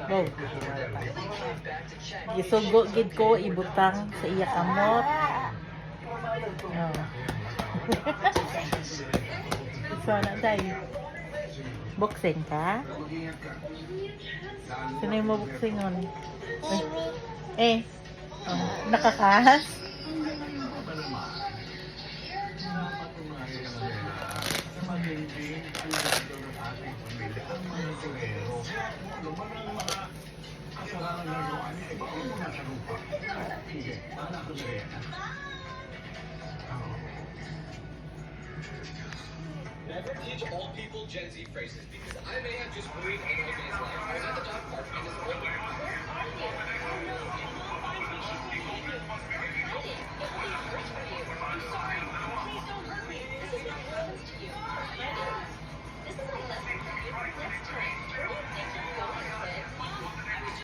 Go. Gisugo gid ko ibutang sa iya kamot. Oh. So na day. Boxing ka? Sino yung mabuksingon? Oh, nakakas? Never teach all people Gen Z phrases because I may have just ruined an old man's life. I was at the dog park and this old man.